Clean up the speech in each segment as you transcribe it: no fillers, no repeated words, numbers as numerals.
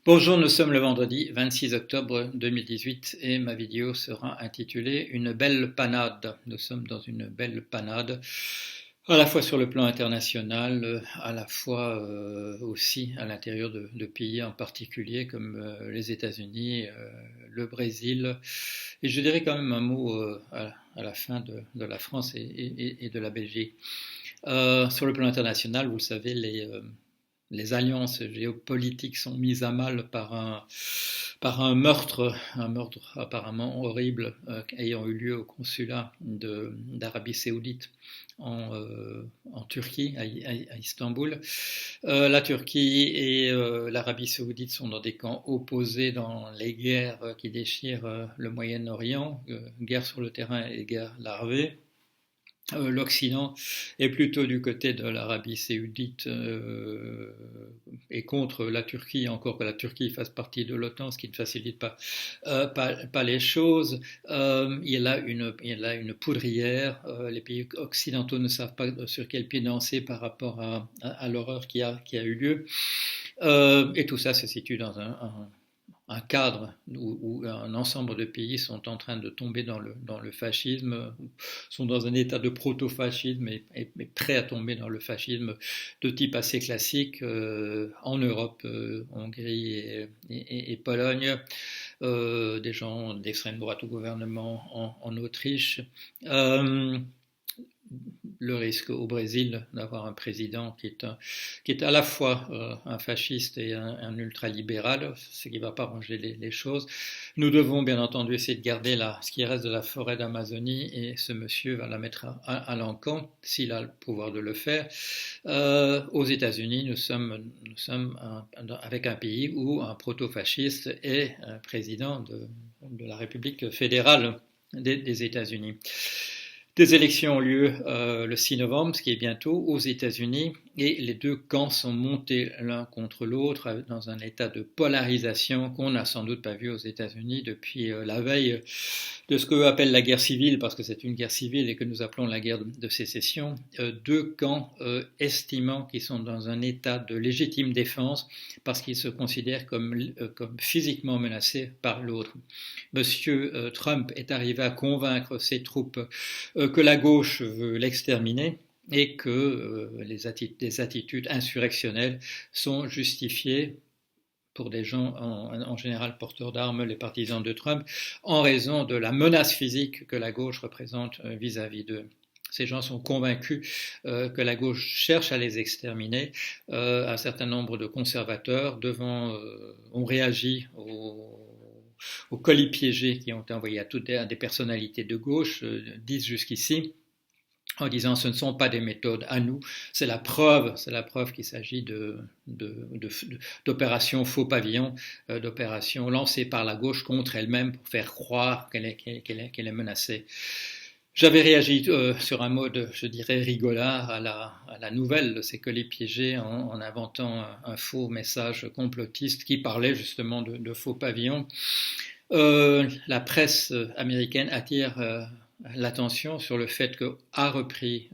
Bonjour, nous sommes le vendredi 26 octobre 2018 et ma vidéo sera intitulée Une belle panade. Nous sommes dans une belle panade, à la fois sur le plan international, à la fois aussi à l'intérieur de pays en particulier comme les États-Unis, le Brésil, et je dirais quand même un mot à la fin de la France et de la Belgique. Sur le plan international, vous le savez, les alliances géopolitiques sont mises à mal par un meurtre apparemment horrible ayant eu lieu au consulat d'Arabie Saoudite en Turquie, à Istanbul. La Turquie et l'Arabie Saoudite sont dans des camps opposés dans les guerres qui déchirent le Moyen-Orient, guerre sur le terrain et guerre larvée. L'Occident est plutôt du côté de l'Arabie Saoudite et contre la Turquie, encore que la Turquie fasse partie de l'OTAN, ce qui ne facilite pas les choses. Il y a une poudrière. Les pays occidentaux ne savent pas sur quel pied danser par rapport à l'horreur qui a eu lieu. Et tout ça se situe dans un cadre où un ensemble de pays sont en train de tomber dans le fascisme, sont dans un état de proto-fascisme et prêts à tomber dans le fascisme de type assez classique en Europe, Hongrie et Pologne, des gens d'extrême droite au gouvernement en Autriche. Le risque au Brésil d'avoir un président qui est à la fois un fasciste et un ultralibéral, ce qui ne va pas ranger les choses. Nous devons bien entendu essayer de garder ce qui reste de la forêt d'Amazonie, et ce monsieur va la mettre à l'encan s'il a le pouvoir de le faire. Aux États-Unis, nous sommes avec un pays où un proto-fasciste est président de la République fédérale des États-Unis. Des élections ont lieu le 6 novembre, ce qui est bientôt, aux États-Unis, et les deux camps sont montés l'un contre l'autre dans un état de polarisation qu'on n'a sans doute pas vu aux États-Unis depuis la veille de ce qu'eux appellent la guerre civile, parce que c'est une guerre civile et que nous appelons la guerre de sécession. Deux camps estimant qu'ils sont dans un état de légitime défense parce qu'ils se considèrent comme physiquement menacés par l'autre. Monsieur Trump est arrivé à convaincre ses troupes que la gauche veut l'exterminer et que des attitudes insurrectionnelles sont justifiées pour des gens en général porteurs d'armes, les partisans de Trump, en raison de la menace physique que la gauche représente vis-à-vis d'eux. Ces gens sont convaincus que la gauche cherche à les exterminer. Un certain nombre de conservateurs ont réagi aux colis piégés qui ont été envoyés à des personnalités de gauche, disent jusqu'ici, en disant ce ne sont pas des méthodes à nous, c'est la preuve qu'il s'agit d'opérations faux pavillons, d'opérations lancées par la gauche contre elle-même pour faire croire qu'elle est menacée. J'avais réagi sur un mode, je dirais, rigolard à la nouvelle de ces colis piégés en inventant un faux message complotiste qui parlait justement de faux pavillons. La presse américaine attire l'attention sur le fait qu'a repris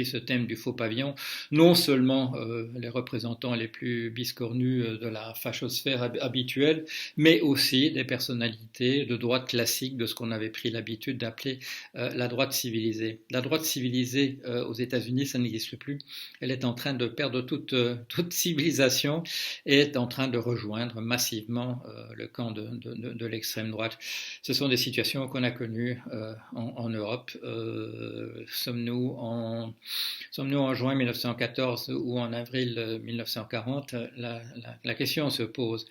ce thème du faux pavillon, non seulement les représentants les plus biscornus de la fachosphère habituelle, mais aussi des personnalités de droite classique, de ce qu'on avait pris l'habitude d'appeler la droite civilisée. La droite civilisée aux États-Unis, ça n'existe plus. Elle est en train de perdre toute civilisation et est en train de rejoindre massivement le camp de l'extrême droite. Ce sont des situations qu'on a connues en Europe. Sommes-nous en juin 1914 ou en avril 1940? La question se pose.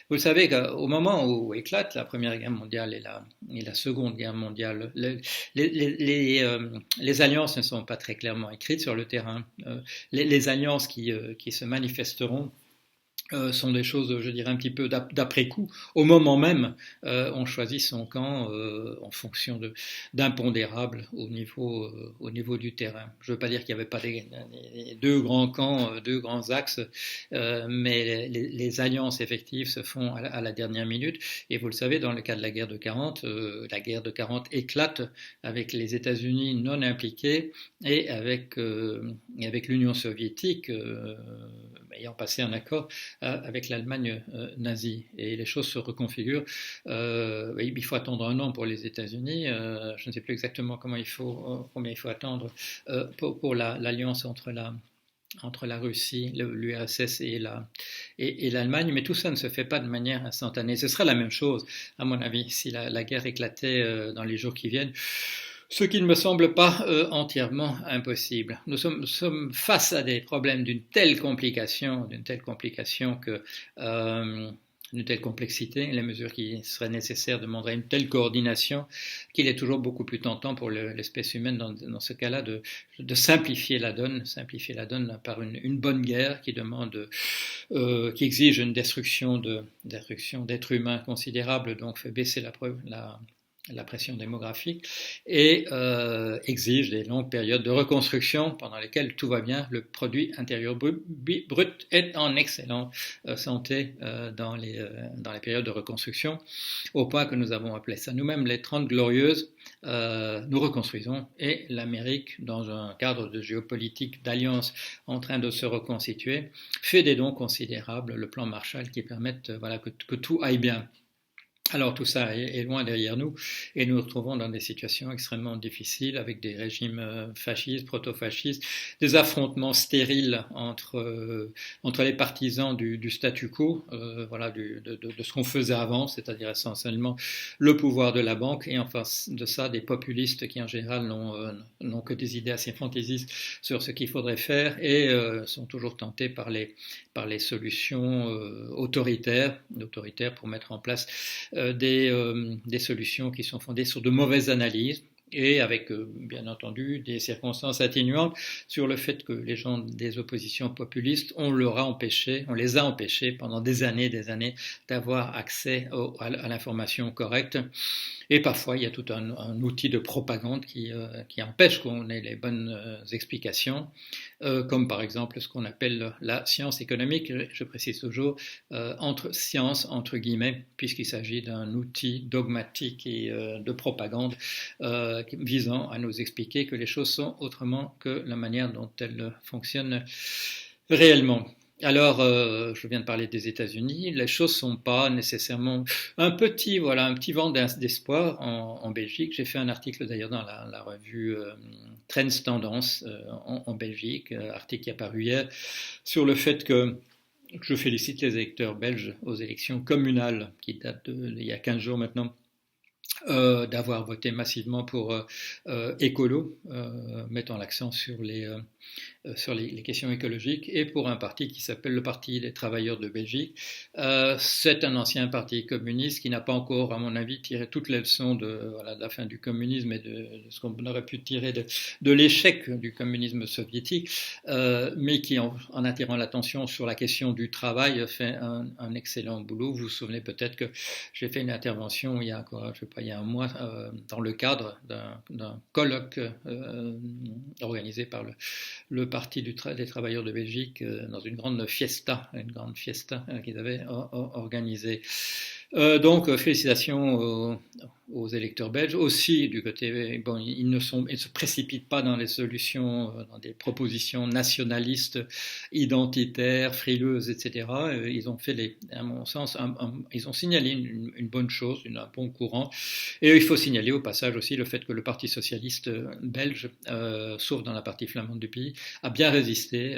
Vous le savez qu'au moment où éclate la Première Guerre mondiale et la Seconde Guerre mondiale, les alliances ne sont pas très clairement écrites sur le terrain. Les alliances qui se manifesteront sont des choses, je dirais, un petit peu d'après-coup. Au moment même, on choisit son camp en fonction d'impondérables au niveau du terrain. Je ne veux pas dire qu'il n'y avait pas deux grands camps, deux grands axes, mais les alliances effectives se font à la dernière minute. Et vous le savez, dans le cas de la guerre de 40, la guerre de 40 éclate avec les États-Unis non impliqués et avec l'Union soviétique ayant passé un accord avec l'Allemagne nazie. Et les choses se reconfigurent. Il faut attendre un an pour les États-Unis. Je ne sais plus exactement combien il faut attendre pour l'alliance entre la Russie, l'URSS et l'Allemagne, mais tout ça ne se fait pas de manière instantanée. Ce sera la même chose, à mon avis, si la guerre éclatait dans les jours qui viennent, ce qui ne me semble pas entièrement impossible. Nous sommes face à des problèmes d'une telle complication que d'une telle complexité, les mesures qui seraient nécessaires demanderaient une telle coordination qu'il est toujours beaucoup plus tentant pour l'espèce humaine dans ce cas-là de simplifier la donne par une bonne guerre qui exige une destruction d'êtres humains considérable, donc fait baisser la pression démographique et exige des longues périodes de reconstruction pendant lesquelles tout va bien. Le produit intérieur brut est en excellente santé dans les périodes de reconstruction, au point que nous avons appelé ça nous-mêmes les 30 glorieuses. Nous reconstruisons et l'Amérique, dans un cadre de géopolitique d'alliance en train de se reconstituer, fait des dons considérables, le plan Marshall qui permettent que tout aille bien. Alors tout ça est loin derrière nous et nous nous retrouvons dans des situations extrêmement difficiles avec des régimes fascistes, proto-fascistes, des affrontements stériles entre les partisans du statu quo, de ce qu'on faisait avant, c'est-à-dire essentiellement le pouvoir de la banque, et en face de ça des populistes qui en général n'ont que des idées assez fantaisistes sur ce qu'il faudrait faire et sont toujours tentés par les solutions autoritaires pour mettre en place des solutions qui sont fondées sur de mauvaises analyses et avec, bien entendu, des circonstances atténuantes sur le fait que les gens des oppositions populistes, on les a empêchés pendant des années d'avoir accès à l'information correcte. Et parfois, il y a tout un outil de propagande qui empêche qu'on ait les bonnes explications, comme par exemple ce qu'on appelle la science économique, je précise toujours, entre sciences, entre guillemets, puisqu'il s'agit d'un outil dogmatique et de propagande visant à nous expliquer que les choses sont autrement que la manière dont elles fonctionnent réellement. Alors, je viens de parler des États-Unis, les choses ne sont pas nécessairement un petit vent d'espoir en Belgique. J'ai fait un article d'ailleurs dans la revue Trends Tendance en Belgique, article qui est apparu hier, sur le fait que je félicite les électeurs belges aux élections communales qui datent d'il y a 15 jours maintenant. D'avoir voté massivement pour Écolo, mettant l'accent sur les questions écologiques, et pour un parti qui s'appelle le Parti des Travailleurs de Belgique. C'est un ancien parti communiste qui n'a pas encore, à mon avis, tiré toutes les leçons de la fin du communisme et de ce qu'on aurait pu tirer de l'échec du communisme soviétique, mais qui, en attirant l'attention sur la question du travail, fait un excellent boulot. Vous vous souvenez peut-être que j'ai fait une intervention il y a un mois, dans le cadre d'un colloque organisé par le Parti des Travailleurs de Belgique dans une grande fiesta qu'ils avaient organisée. Donc, félicitations aux électeurs belges. Aussi, du côté, ils ne se précipitent pas dans les solutions, dans des propositions nationalistes, identitaires, frileuses, etc. Ils ont fait, à mon sens, ils ont signalé une bonne chose, un bon courant. Et il faut signaler au passage aussi le fait que le Parti socialiste belge, sauf dans la partie flamande du pays, a bien résisté,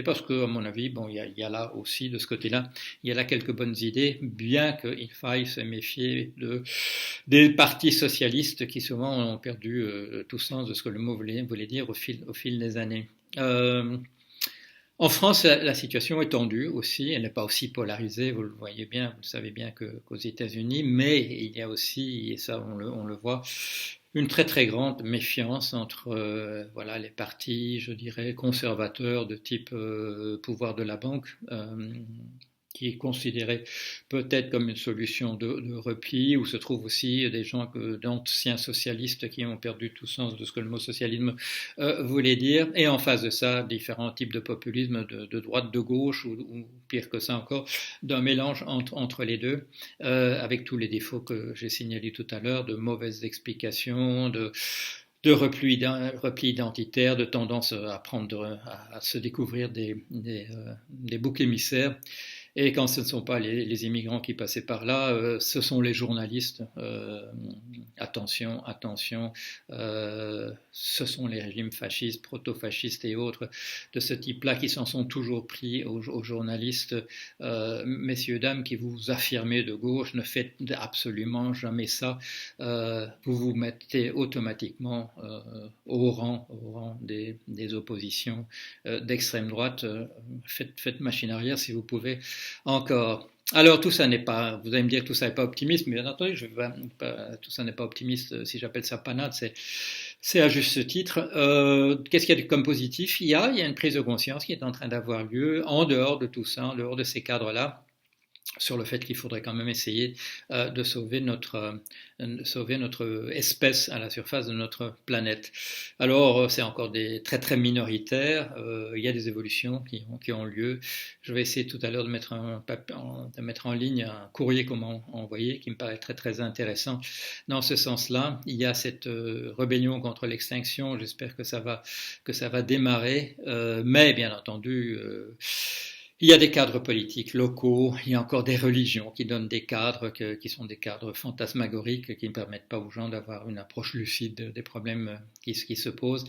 parce que, à mon avis, il y a là aussi, de ce côté-là, il y a là quelques bonnes idées, bien qu'il faille se méfier des partis socialistes qui souvent ont perdu tout sens de ce que le mot voulait dire au fil des années. En France, la situation est tendue aussi, elle n'est pas aussi polarisée, vous le voyez bien, vous le savez bien qu'aux États-Unis, mais il y a aussi, et ça on le voit, une très très grande méfiance entre les partis, je dirais, conservateurs de type pouvoir de la banque, qui est considéré peut-être comme une solution de repli, où se trouvent aussi des gens d'anciens socialistes qui ont perdu tout sens de ce que le mot socialisme voulait dire, et en face de ça, différents types de populisme de droite, de gauche, ou pire que ça encore, d'un mélange entre les deux, avec tous les défauts que j'ai signalés tout à l'heure, de mauvaises explications, de repli identitaire, de tendance à se découvrir des boucs émissaires. Et quand ce ne sont pas les immigrants qui passaient par là, ce sont les journalistes. Attention, attention, ce sont les régimes fascistes, proto-fascistes et autres de ce type-là qui s'en sont toujours pris aux journalistes. Messieurs, dames, qui vous affirmez de gauche, ne faites absolument jamais ça. Vous vous mettez automatiquement au rang des oppositions d'extrême droite. Faites machine arrière si vous pouvez encore. Alors tout ça n'est pas, vous allez me dire que tout ça n'est pas optimiste, mais bien entendu, tout ça n'est pas optimiste. Si j'appelle ça panade, c'est à juste titre. Qu'est-ce qu'il y a comme positif? Il y a une prise de conscience qui est en train d'avoir lieu en dehors de tout ça, en dehors de ces cadres-là, sur le fait qu'il faudrait quand même essayer de sauver notre espèce à la surface de notre planète. Alors, c'est encore très très minoritaire. Il y a des évolutions qui ont lieu. Je vais essayer tout à l'heure de mettre en ligne un courrier qu'on m'a envoyé qui me paraît très très intéressant dans ce sens-là. Il y a cette rébellion contre l'extinction. J'espère que ça va démarrer. Mais bien entendu, il y a des cadres politiques locaux, il y a encore des religions qui donnent des cadres qui sont des cadres fantasmagoriques qui ne permettent pas aux gens d'avoir une approche lucide des problèmes qui se posent.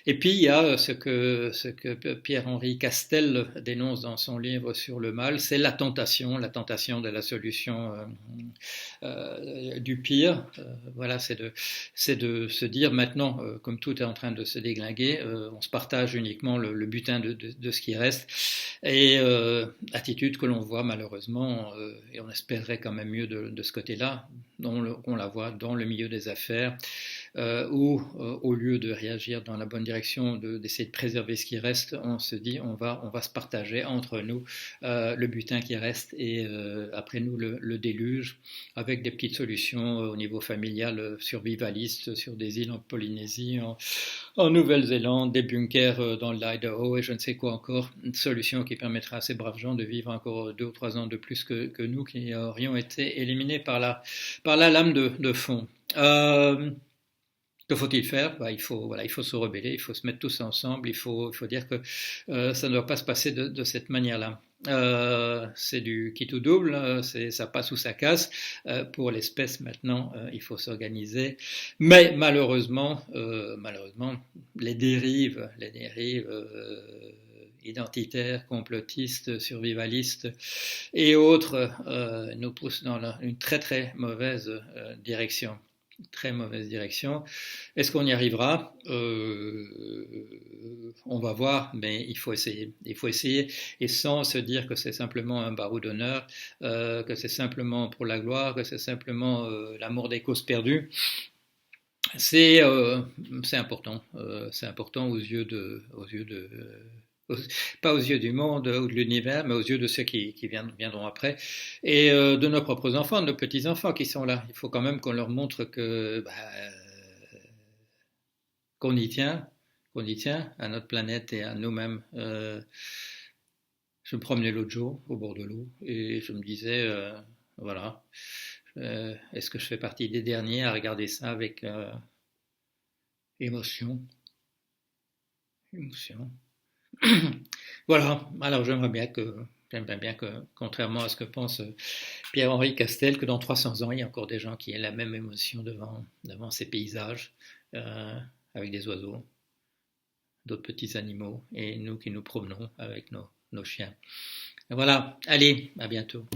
Et puis il y a ce que Pierre-Henri Castel dénonce dans son livre sur le mal, c'est la tentation de la solution du pire. Voilà, c'est de se dire maintenant, comme tout est en train de se déglinguer, on se partage uniquement le butin de ce qui reste. Et attitude que l'on voit malheureusement, et on espérerait quand même mieux de ce côté-là, qu'on la voit dans le milieu des affaires, où au lieu de réagir dans la bonne direction, d'essayer de préserver ce qui reste, on se dit on va se partager entre nous le butin qui reste et après nous le déluge, avec des petites solutions au niveau familial survivaliste sur des îles en Polynésie, en Nouvelle-Zélande, des bunkers dans l'Idaho et je ne sais quoi encore, une solution qui permettra à ces braves gens de vivre encore 2 ou 3 ans de plus que nous qui aurions été éliminés par la lame de fond. Que faut-il faire? Il faut se rebeller, il faut se mettre tous ensemble, il faut dire que ça ne doit pas se passer de cette manière-là. C'est du quitte ou double, ça passe ou ça casse. Pour l'espèce maintenant, il faut s'organiser. Mais malheureusement, les dérives identitaires, complotistes, survivalistes et autres nous poussent dans une très très mauvaise direction. Très mauvaise direction. Est-ce qu'on y arrivera? On va voir, mais il faut essayer. Il faut essayer, et sans se dire que c'est simplement un barreau d'honneur, que c'est simplement pour la gloire, que c'est simplement l'amour des causes perdues. C'est important. C'est important aux yeux de pas aux yeux du monde ou de l'univers, mais aux yeux de ceux qui viendront après, et de nos propres enfants, de nos petits-enfants qui sont là. Il faut quand même qu'on leur montre qu'on y tient à notre planète et à nous-mêmes. Je me promenais l'autre jour au bord de l'eau et je me disais, voilà, est-ce que je fais partie des derniers à regarder ça avec émotion? Voilà, alors j'aimerais bien que, contrairement à ce que pense Pierre-Henri Castel, que dans 300 ans, il y a encore des gens qui aient la même émotion devant ces paysages, avec des oiseaux, d'autres petits animaux, et nous qui nous promenons avec nos chiens. Voilà, allez, à bientôt.